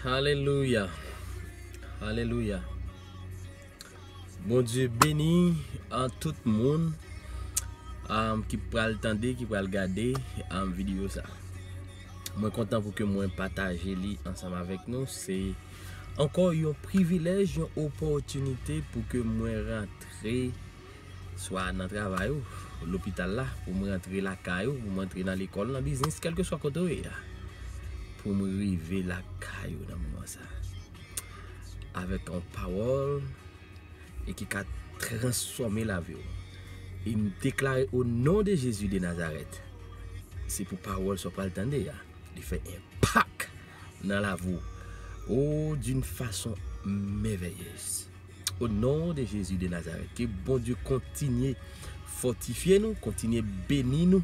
Alléluia. Alléluia. Bon Dieu béni à tout le monde qui peut attendre, qui peut regarder en vidéo ça. Moi content pour que moi partager ensemble avec nous. C'est encore un privilège, une opportunité pour que moi rentre soit dans le travail ou l'hôpital là, pour me rentrer la caillou, pour m'entrer dans l'école, dans le business, quel que soit côté pour me arriver la caillou dans le moment ça. Avec une parole et qui a transformé la vie. Il me déclare au nom de Jésus de Nazareth. C'est pour parole soit pas le temps. Il fait impact dans la vie. Oh, d'une façon merveilleuse. Au nom de Jésus de Nazareth. Que bon Dieu continue fortifier nous, continue bénir nous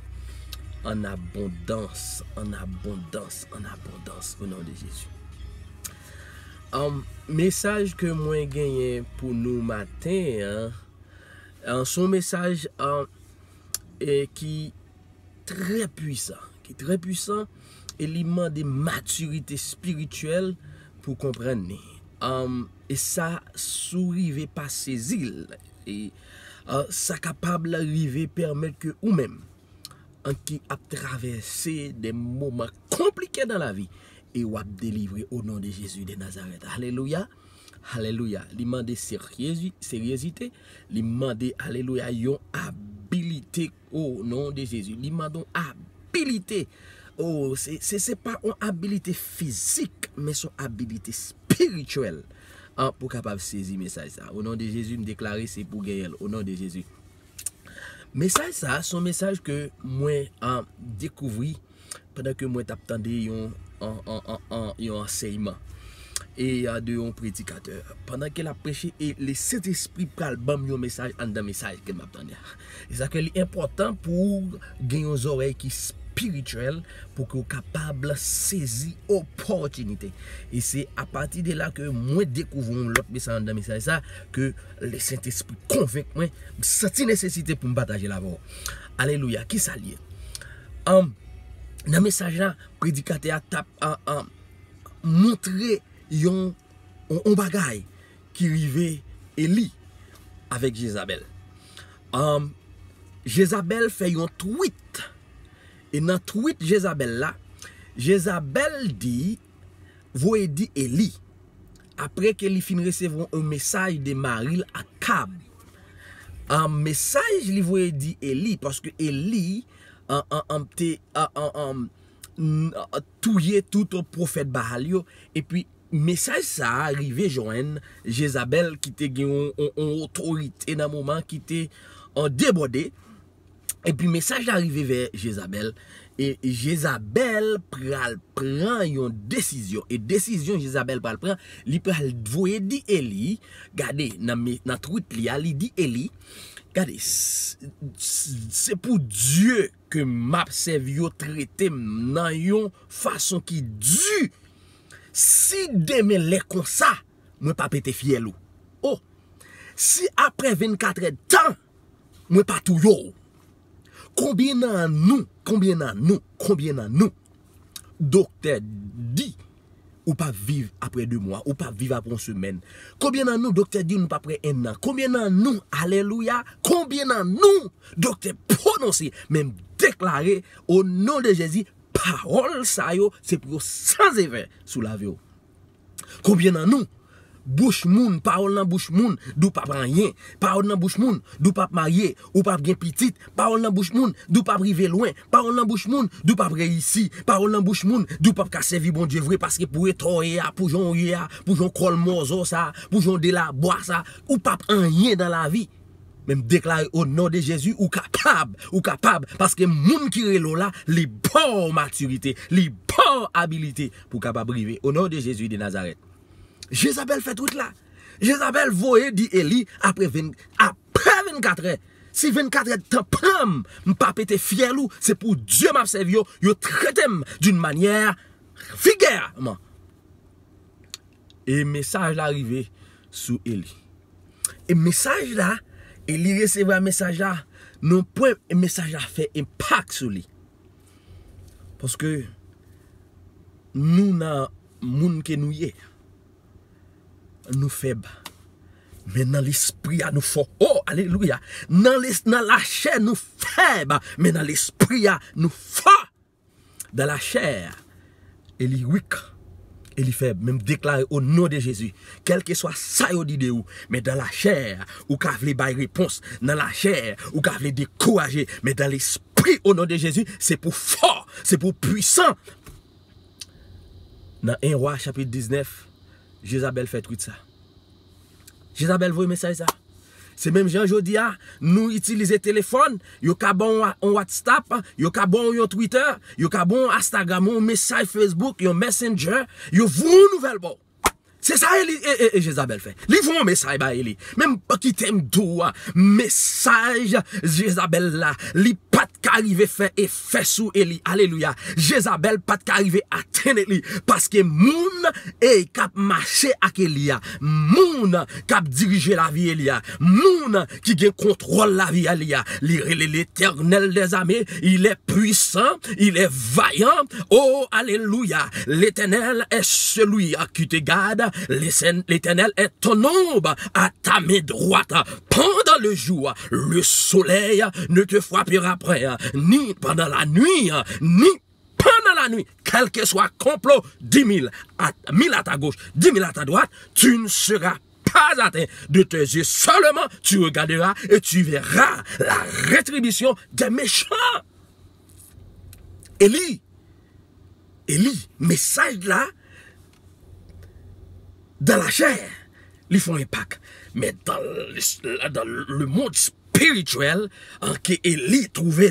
en abondance, en abondance, en abondance au nom de Jésus. Message que moi gagné pour nous matin, son message qui très puissant, et il demande de maturité spirituelle pour comprendre. Et ça sourive pas saisir et ça capable d'arriver permettre que ou même qui a traversé des moments compliqués dans la vie et ou a délivré au nom de Jésus de Nazareth. Alléluia. Alléluia. Il demande sérieuxité, il demande alléluia une habilité au nom de Jésus. Il demande habilité. Oh, c'est pas une habilité physique, mais son habilité spirituelle pour capable saisir le message ça. Au nom de Jésus, me déclarer c'est pour gagner au nom de Jésus. Message ça, son message que moi découvert pendant que moi t'attendais un enseignement et de un prédicateur pendant qu'elle a prêché et le Saint-Esprit pral bam un message en dans message qu'elle m'attendait. Et ça que est important pour gagner aux oreilles qui spirituelles pour que capable saisir opportunité. Et c'est à partir de là que moi découvrons l'autre message dans message ça que le Saint-Esprit convainc moi senti nécessité pour me partager la voix. Alléluia, qui ça lié? Dans le message là, prédicateur a montré un bagay qui arrivait Élie avec Jézabel. Jézabel fait un tweet. Et dans le tweet Jézabel là, Jézabel dit, voyez dit Élie, après qu'elle fin recevoir un message de Maril à Cab. Un message lui voyez dit Élie, parce que Élie touillé tout au prophète Baal et puis message ça arrivé joindre Jézabel qui était en autorité dans moment qui était en débordé et puis message arrivé vers Jézabel et Jézabel prend une décision et décision Jézabel prend li pral voyer dit Élie regardez dans tweet li dit Élie regardez c'est pour Dieu que m'a servi traité dans une façon qui dure. Si demain les comme ça, moi pas pété fiel ou. Oh, si après 24 heures de temps, moi pas tout yo. Combien dans nous, docteur dit ou pas vivre après 2 mois, ou pas vivre après 1 semaine. Combien dans nous, docteur dit, nous pas après 1 an. Combien dans nous, alléluia, combien dans nous, docteur prononcer, même déclarer au nom de Jésus, parole ça yo, c'est pour sans effet sous la vie. Combien dans nous, bouche moun, parole dans bouche moun, d'ou pas prendre rien, parole dans bouche moun, d'ou pas marier, ou pas gen petite, parole dans bouche moun, d'ou pas priver loin, parole dans bouche moun, d'ou pas ici, parole dans bouche moun, d'ou pas ka servir bon Dieu vrai parce que pour etoyer pour jon pour jon kol mozo ça, pour jon de la bois ça, ou pas rien dans la vie. Même déclarer au nom de Jésus ou capable parce que moun qui relo là, li bon maturité, li bon habilité pour capable arriver au nom de Jésus de Nazareth. Jézabel fait tout là. Jézabel voyait dit Élie après 24 heures. Si 24 heures temps pam, m'pa pété fiel ou c'est pour Dieu m'a servi yo traité d'une manière vulgaire. Et message là arrivé sous Élie. Et message là, Élie recevait un message là, non point message là fait impact sur lui. Parce que nous moun que nous y nous faibles. Mais dans l'esprit, nous fort. Oh, alléluia. Dans la chair, nous faibles. Mais dans l'esprit, nous forts. Dans la chair, il est weak. Il est faible. Même déclaré au nom de Jésus. Quel que soit ça, il dit de vous. Mais dans la chair, ou qu'à vle bay réponse. Dans la chair, ou qu'à vle décourager. Mais dans l'esprit, au nom de Jésus, c'est pour fort. C'est pour puissant. Dans 1 Roi, chapitre 19, Jézabel fait tout ça. Jézabel voit message ça. C'est même Jean jodi a, nous utilisons téléphone, yo ka bon on WhatsApp, yo ka bon on Twitter, yo ka bon Instagram, un message Facebook, yo Messenger, yo vous nouvelle bon. C'est ça et Jézabel fait. Li vont message ba Eli. Même pas qui t'aime tout message Jézabel là, li pas qu'arriver faire effet sous Eli. Alléluia. Jézabel pas qu'arriver atteindre Eli parce que moun et cap marcher avec Elia. Moun cap diriger la vie Elia. Moun qui gagne contrôle la vie Elia. L'Éternel des armées, il est puissant, il est vaillant. Oh alléluia. L'Éternel est celui qui te garde. L'Éternel est ton ombre à ta main droite. Pendant le jour, le soleil ne te frappera après, ni pendant la nuit, ni pendant la nuit. Quel que soit complot, 10 000 à ta gauche, 10 000 à ta droite, tu ne seras pas atteint de tes yeux. Seulement, tu regarderas et tu verras la rétribution des méchants. Élie, message là, dans la chair, ils font impact. Mais dans le monde spirituel, en que Eli trouve,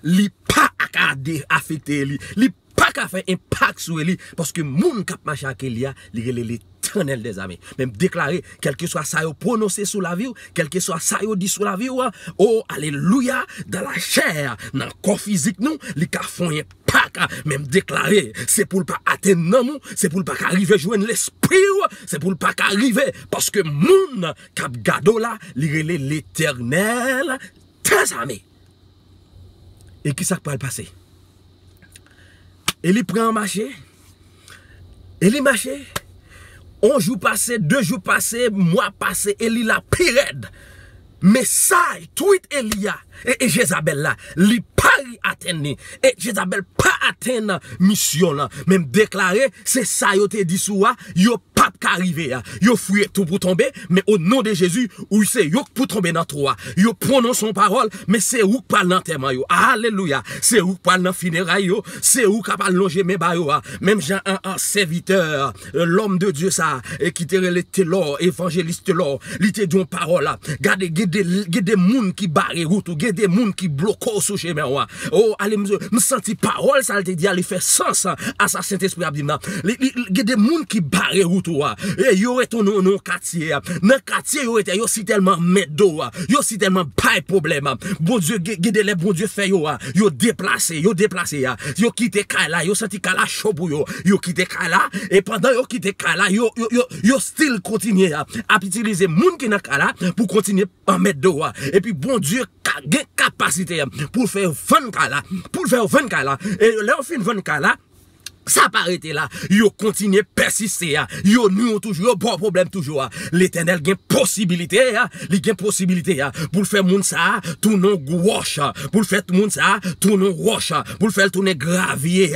il pas à affecter Eli, il pas à faire impact sur Eli, parce que moun kap marche avec Elia, il est l'Éternel des armées. Même déclaré, quel que soit ça yo prononcé sur la vie, quel que soit ça yo dit sur la vie, oh alléluia, dans la chair, dans le corps physique nous, les ka font impact, même déclaré, c'est pour pas atteindre nous, c'est pour pas arriver joindre l'esprit, c'est pour pas arriver, parce que moun kap gado là, l'Éternel des armées. Et qui ça peut le passer? Et il prend un marché, et il marche, 1 jour passé, 2 jours passé, mois passé, et il a pirade. Message, tweet Elia, et Jézabel là, li pas atteindre, et Jézabel pas atteindre mission là, même déclaré, c'est ça yo te dit soua, yo pas qu'arriver, yo fouillé tout pour tomber, mais au nom de Jésus, ou c'est yo pour tomber dans toi, yo prononce son parole, mais c'est où parle dans terme yo, alléluia, c'est où parle dans funérailles yo, c'est où capable longer mes bayo, même Jean un serviteur, l'homme de Dieu ça, et qui te relète l'or, évangéliste l'or, li te dit parole là, gardez des moun qui barre route, des moun qui bloquent sous chemin. Oh, allez, me senti parole, ça te dit, allez faire sens à sa Saint-Esprit abdimna. Des moun qui barre route, et yo ton non quartier. Dans quartier, yo si tellement medo, yo si tellement pas problème. Bon Dieu, les bon Dieu fait yo déplacé, yo quitté Kala, yo senti Kala chaud pour yo quitté Kala, et pendant yo quitté Kala, yo still continue à utiliser moun qui dans Kala pour continuer à mettre d'eau. Et puis bon Dieu a capacité pour faire 20 Kala, et là on fait 20 Kala. Ça paraît là, yo continue persister, yo nous toujours, yo bon problème toujours. L'Éternel gagne possibilité, il gagne possibilité pour faire moun ça, tout non gouache, pour faire moun ça, tout non roche, pour faire tourner gravier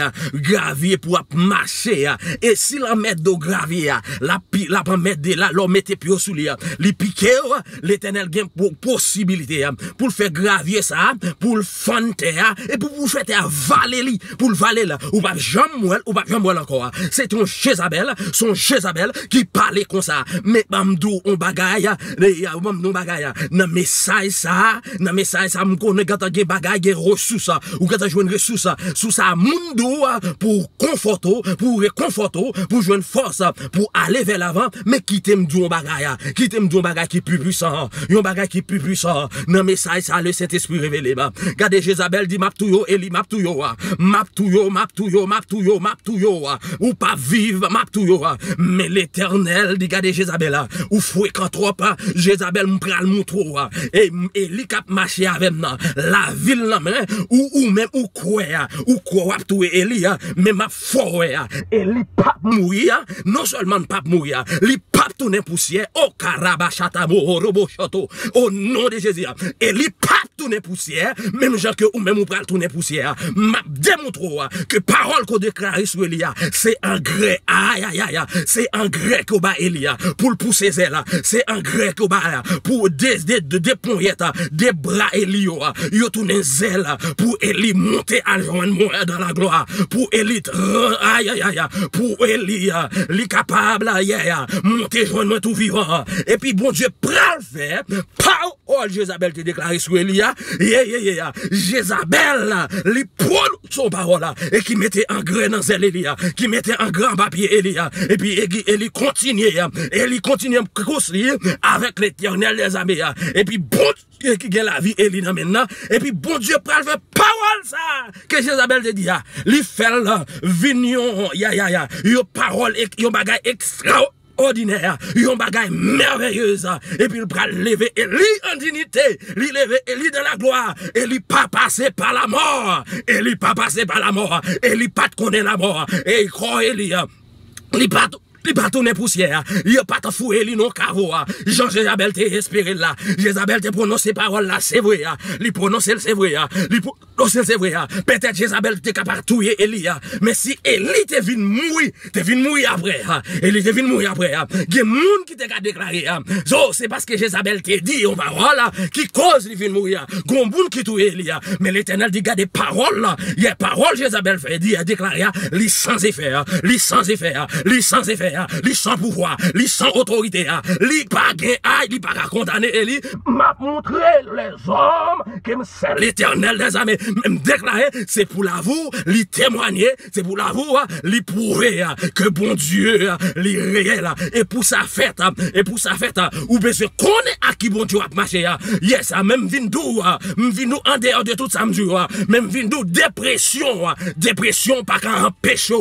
pour marcher. Et si la met de gravier, la pas mettre de là, l'on mette pied sous lui, li piquer, l'Éternel gagne possibilité pour faire gravier ça, pour le fendre et pour faire valer pour le valer là, ou pas jamais ou pas jamais encore. C'est ton Jézabel, son Jézabel qui parlait comme ça. Mais bamdou on bagaille, bamdou bagaille. Dans message ça, m'konne gata gen bagaille gen ressources ou gata joindre ressources sous ça mundo pour conforto, pour réconforto, pour joindre force, pour aller vers l'avant, mais qui t'aime dou bagaille qui plus puissant, un bagaille qui plus puissant. Dans message ça le Saint-Esprit révélé. Regardez Jézabel dit map tout yo, Eli map tout yo, m'a tout yo, ou pas vivre, m'a tout yo. Mais l'Éternel, dit gade Jézabel, ou fréquent trop, Jézabel m'pral moutro, et li kap marché avec la ville là, ou même ou quoi tout Eli, mais ma forêt, Eli pas mourir, non seulement pas mourir, li pas tourner poussière, au Karabachatamo, au Robo Choto, au nom de Jésus, Eli pas tourner poussière, même gens que ou même ou pral tourner poussière, m'a démontre que parole qu'on déclare sur Elia, c'est un gré, aïe aïe aïe, c'est un gré qu'on bat Elia, pour le pousser zèle, c'est un gré qu'on bat pour des poignettes, des bras Elio, yo tourner zèle, pour Eli monter à joindre dans la gloire, pour Eli, aïe aïe aïe, pour Eli, li capable, monter joindre tout vivant, et puis bon Dieu pral faire, parole Jézabel te déclaré sur Elia, Jézabel, li prône son parole, et qui mettait un grain dans zèle Elia, qui mettait un grand papier Elia, et puis il continue à construire avec l'Éternel des armées, et puis bon Dieu qui gagne la vie Elia maintenant, et puis bon Dieu pral faire parole ça, que Jézabel te dit, li fait là, vignon, yo parole, yo bagay extraordinaire, yon bagay merveilleuse, et puis il va lever Eli en dignité, il lever Eli dans la gloire, Eli pas passé par la mort, Eli pas passé par la mort, Eli pas connaît la mort, et il croit Eli, il pas tourner poussière, il pas ta foué, il non cavo, Jean Jézabel te espéré là, Jézabel te prononcé parole là, c'est vrai, il prononce c'est vrai, c'est vrai, peut-être Jézabel te capable de tuer Elia, mais si Eli te vient mourir après, Eli te vient mourir après, il y a monde qui te déclaré, c'est parce que Jézabel te dit, on va voir qui cause il vient mourir, gon monde qui tue Elia, mais l'Éternel dit, garde parole là, il y a parole Jézabel fait, dit, déclaré, li sans effet, li sans effet, li sans effet, li sans pouvoir, li sans autorité, li pas li pas condamner Eli, m'a montré les hommes que c'est l'Éternel des armées, même déclaré, c'est pour l'avou, li témoigner, c'est pour l'avou, li prouver que bon Dieu, li réel, et pour sa fête, ou besoin connaître à qui bon Dieu a marché, yes, même vindou en dehors de tout ça, même vindou dépression, pas qu'un péché,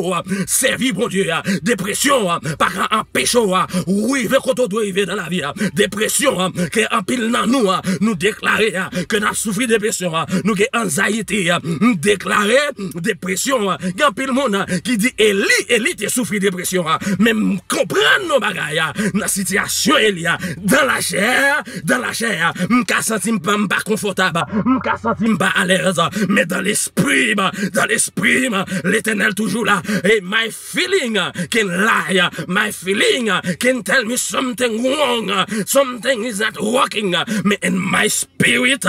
servi bon Dieu, dépression, pas qu'un péché, oui, quand on doit arriver dans la vie, dépression, que en pile dans nous déclarer que nous souffrons de dépression, nous avons anxiété, déclarer dépression, il y a un pile monde qui dit Eli te souffre de dépression, même comprendre nos bagailles, dans la situation Elia, dans la chair, m'ka senti pas confortable, m'ka senti pas à l'aise, mais dans l'esprit, l'Éternel toujours là, et my feeling can lie, my feeling can tell me something wrong, something is not working, but in my spirit,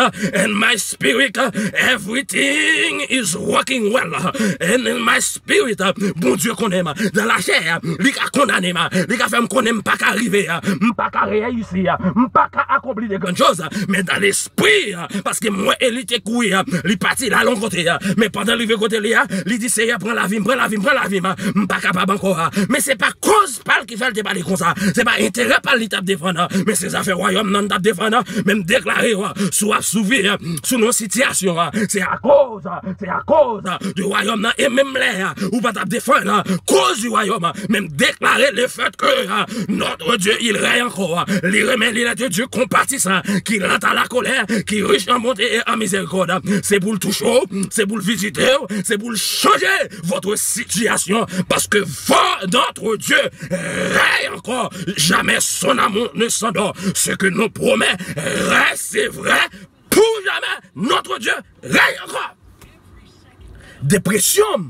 everything is working well, and in my spirit, bon Dieu qu'on aime, dans la chair, il a condamné, il a fait qu'on n'aime pas qu'arriver, pas qu'à réussir, pas qu'à accomplir de grandes choses, mais dans l'esprit, parce que moi, il était couillé, il parti là, l'autre côté, mais pendant le côté là, il dit, c'est prends la vie, pas capable encore, mais c'est pas cause par qui fait le débat comme ça, c'est pas intérêt par l'étape défendre, mais c'est affaires royaume non tape défendre, même déclarer, soit s'ouvrir sous nos situations, c'est à cause du royaume, et même l'air, ou pas tape défendre, cause du royaume, même déclarer le fait que notre Dieu, il règne encore, il remet l'île Dieu compatissant, qui rentre à la colère, qui est riche en bonté et en miséricorde, c'est pour le toucher, c'est pour le visiter, c'est pour le changer votre situation, parce que notre Dieu règne encore, jamais son amour ne s'endort, ce que nous promet reste vrai, pour jamais notre Dieu règne encore. Dépression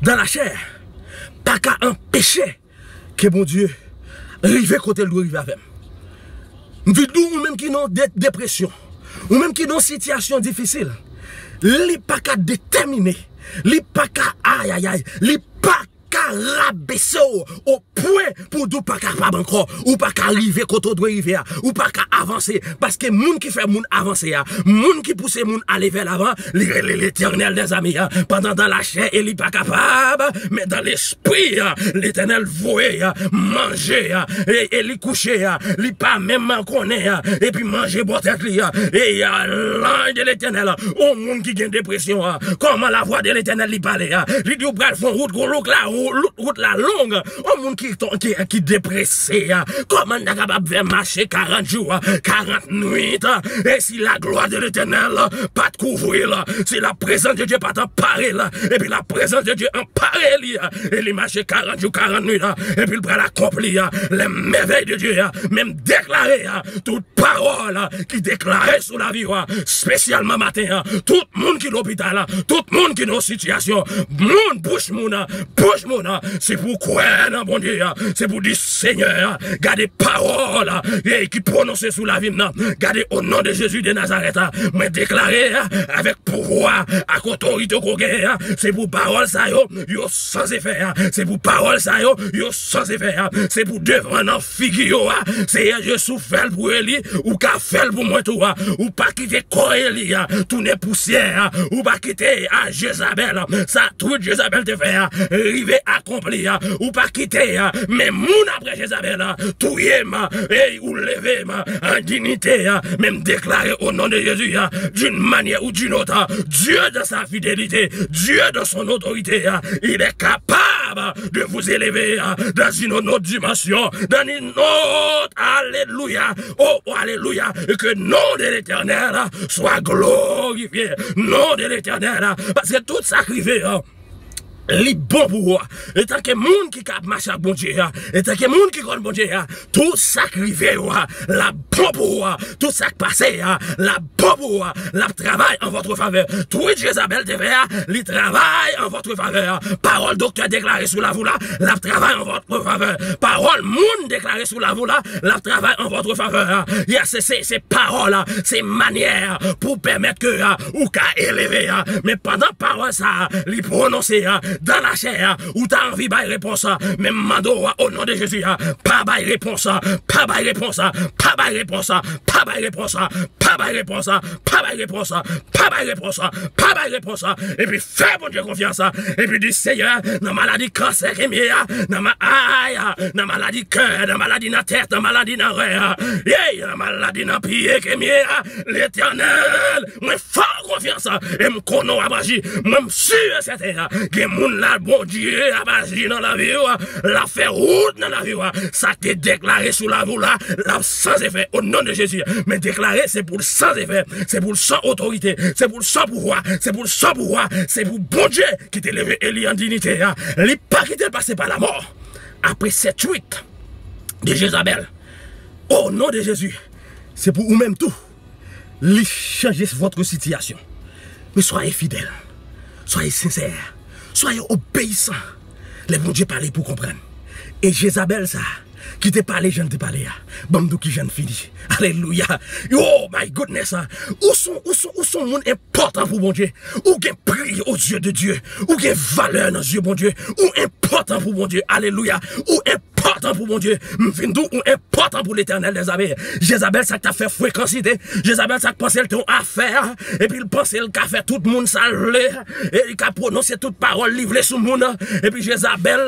dans la chair, pas qu'à empêcher que bon Dieu arrive côté le arrive avec. Nous même qui ont dépression, ou même qui ont situation difficile, les pas qu'à déterminer, les pas qu'à aïe, les pas qu'à rabaisser au pour d'ou pas capable encore, ou pas qu'arriver quand on doit arriver, ou pas qu'à avancer, parce que moun qui fait moun avancer, moun qui pousse moun aller vers l'avant, l'éternel des amis, pendant dans la chair, il n'est pas capable, mais dans l'esprit, l'éternel voyait, manger, et il coucher, il pas même connaître, et puis manger boire tête, et l'ange de l'éternel, au monde qui gagne dépression, comment la voix de l'éternel lui parle, il dit, bral font route la longue, au monde qui dépressé, comment on est capable de marcher 40 jours, 40 nuits, et si la gloire de l'éternel, pas de couvrir, si la présence de Dieu pas t'emparer, et puis la présence de Dieu emparer, et il marche 40 jours, 40 nuits, et puis il prend l'accomplir, les merveilles de Dieu, même déclarer, toute parole qui déclarait sur la vie, spécialement matin, tout le monde qui est l'hôpital, tout le monde qui est dans une situation, monde bouche moun, c'est pour quoi, bon Dieu, c'est pour dire Seigneur, gardez parole qui prononce sous la vie, gardez au nom de Jésus de Nazareth, mais déclarer avec pouvoir, avec autorité, c'est pour parole ça yo sans effet, c'est pour parole ça yo sans effet, c'est pour devant un figure, c'est je souffle pour Eli, ou qu'a fait pour moi tout, ou pas quitter corps Eli, tourner poussière, ou pas quitter à Jézabel, ça tout Jézabel te fait, arriver accomplir, ou pas quitter, mais moun après Jézabel, tout et ou lever en dignité, même déclarer au nom de Jésus, d'une manière ou d'une autre, Dieu de sa fidélité, Dieu de son autorité, il est capable de vous élever dans une autre dimension, dans une autre, alléluia, oh alléluia, et que le nom de l'éternel soit glorifié, nom de l'éternel, parce que tout sacrifié, les bons pour moi, et tant que moun qui cap marche à bon Dieu, et tant que moun qui connaît bon Dieu, tout sacrifié, la bon pour moi, tout ça passé, la bon pour moi, la travail en votre faveur. Tout Jézabel te fait, le travail en votre faveur. Parole docteur déclarée sous la vous là, la travail en votre faveur. Parole moun déclarée sous la vous là, la travail en votre faveur. C'est paroles, c'est manières pour permettre que, ou qu'à élever, mais pendant parole ça, les prononcer, dans la chair, où t'as envie de réponse, même mando au nom de Jésus, pas de réponse, pas de réponse, pas de réponse, pas de réponse, pas de réponse, pas de réponse, pas de réponse, pas de réponse, et puis fais bon Dieu confiance, et puis dis Seigneur, dans maladie cancer qui m'est, dans maladie cœur, dans maladie dans tête, dans maladie dans rêve, dans maladie dans pied qui m'est, l'éternel, moi fort confiance, et me connais à magie, même sûr certain, que moun la bon Dieu a basi dans la vie, la fait route dans la vie, ça t'est déclaré sous la voie là, sans effet, au nom de Jésus. Mais déclaré, c'est pour le sans effet, c'est pour le sans autorité, c'est pour le sans pouvoir, c'est pour le sans pouvoir, c'est pour bon Dieu qui t'a levé Élie en dignité, il pas qui t'est passé par la mort. Après cette fuite de Jézabel, au nom de Jésus, c'est pour vous-même tout, lui changer votre situation. Mais soyez fidèles, soyez sincères. Soyez obéissants. Les bons Dieu parlent pour comprendre. Et Jézabel, ça, qui te parle, je ne te parle. Bamdou qui j'en fini. Alléluia. Oh my goodness. Où sont monde important pour bon Dieu? Où gain prix aux yeux de Dieu? Où gain valeur dans les yeux bon Dieu? Où important pour bon Dieu? Alléluia. Où important pour mon Dieu, m'vindou ou important pour l'éternel des armées. Jézabel, ça t'a fait fréquencité. Jézabel, ça pensait le ton affaire. Et puis il pensait le qu'a fait tout le monde salé. Et il a prononcé toute parole livrée sous le monde. Et puis Jézabel,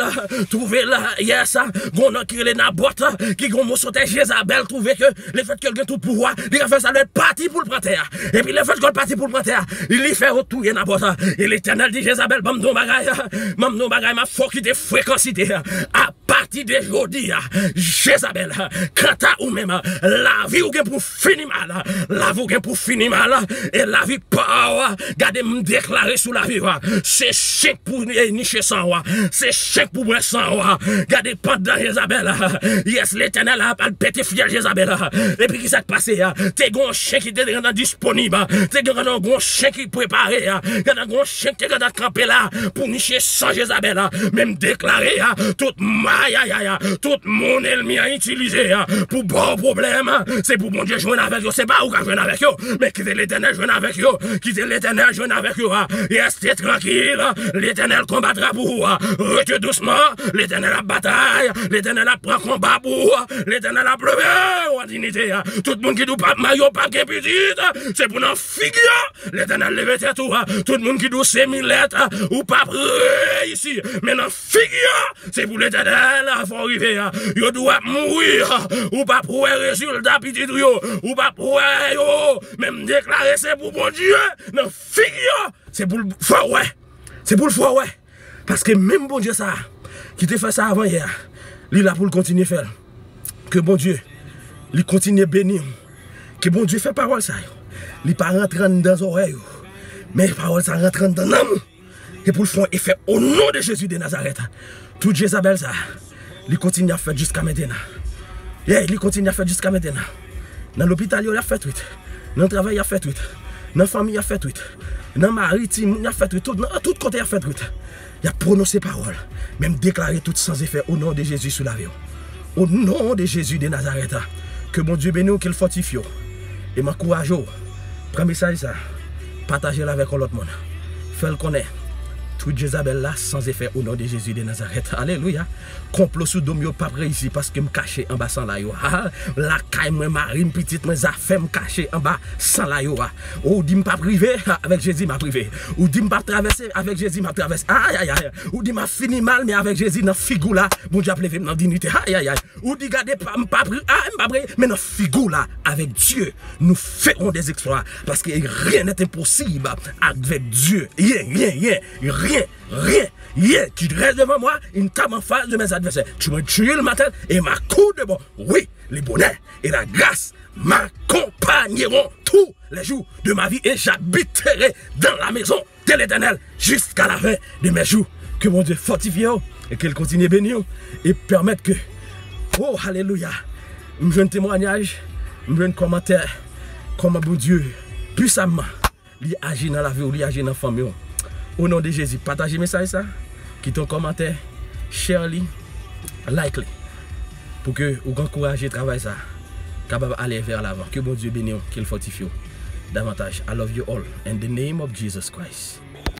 trouvé là, hier ça, gon qui est dans boîte, qui gon mot sauté, Jézabel, trouvé que le fait que quelqu'un tout pouvoir, il a fait ça, le parti pour le prendre terre. Et puis le fait que le parti pour le prendre terre, il lui fait retourner dans boîte. Et l'éternel dit Jézabel, mamdon bagay, ma faut qu'il te fréquencité. À partir de aujourd'hui, Jézabel, quand ou même, la vie ou gen pour finir mal, la vie ou gen pour finir mal, et la vie pas, gardez me déclarer sous la vie, c'est chèque pour nicher sans, c'est chèque pour moi sans, gardez pendant Jézabel, yes, l'éternel a pété fiel Jézabel, et puis qui s'est passé, t'es gon chèque qui était disponible, t'es gon chèque qui préparé, t'es gon chèque qui est campé là, pour nicher sans Jézabel, même déclarer, toute maille Tout le monde ennemi a utilisé pour bon problème. C'est pour bon Dieu jouer avec eux. C'est pas où qu'à jouer avec eux. Mais quittez l'éternel jouer avec eux. Quittez l'éternel jouer avec eux. Restez tranquille. L'éternel combattra pour vous. Retirez doucement. L'éternel a bataille. L'éternel a pris combat pour vous. L'éternel a pleuvé en dignité. Tout le monde qui doit pas maillot, pas de petite. C'est pour nos figures. L'éternel lève tête tout. Tout le monde qui doit 5000 lettres. Ou pas ici. Mais nos figures. C'est pour l'éternel. Faut arriver. Yo doit mourir. Ou pas pour un résultat petit trio. Ou pas pour yo. Même déclarer c'est pour bon Dieu. Non, figure. C'est pour le fort, ouais. C'est pour le fort, ouais. Parce que même bon Dieu ça, qui te fait ça avant hier, il est là pour le continuer à faire. Que bon Dieu, il continue à bénir. Que bon Dieu fait parole ça. Il n'est pas rentrant dans les oreilles. Mais parole ça rentre dans l'âme. Et pour le fond, il fait au nom de Jésus de Nazareth. Tout Jézabel ça, il continue à faire jusqu'à maintenant. Il continue à faire jusqu'à maintenant. Dans l'hôpital, il a fait tout. Dans le travail, il a fait tout. Dans la famille, il a fait tout. Dans le maritime, il a fait tout. Dans tout côté, il a fait tout. Il a prononcé parole. Même déclaré tout sans effet au nom de Jésus sous la vie. Au nom de Jésus de Nazareth. Que mon Dieu bénisse, qu'il fortifie. Et m'encourage. Prends message ça. Partagez-le avec l'autre monde. Fais-le connaître. Tout Jézabel là sans effet au nom de Jésus de Nazareth. Alléluia. Complot sous dom yo pas réussi parce que me caché en bas sans la yo. La caille moi marine petite moi affaire me caché en bas sans la yo. Ou dit me pas privé avec Jésus m'a privé. Ou dit me pas traverser avec Jésus m'a traversé. Aïe aïe aïe. Ou dit m'a fini mal mais avec Jésus dans figou là, bon Dieu appelé dans dignité. Aïe aïe aïe. Ou dit gardez pas mais dans figou là avec Dieu nous ferons des exploits parce que rien n'est impossible avec Dieu. Rien qui reste devant moi, une table en face de mes adversaires. Tu me tues le matin et ma coup de bon. Oui, les bonheurs et la grâce m'accompagneront tous les jours de ma vie et j'habiterai dans la maison de l'Éternel jusqu'à la fin de mes jours. Que mon Dieu fortifie et qu'il continue à bénir et permette que, oh alléluia, je veux un témoignage, je veux un commentaire, comment bon Dieu puissamment, il agit dans la vie ou il agit dans la famille. Au nom de Jésus, partagez le message ça, quittez un commentaire, share-le, like-le, pour que vous encouragez le travail ça, capable d'aller vers l'avant. Que bon Dieu bénisse, qu'il fortifie davantage. I love you all in the name of Jesus Christ.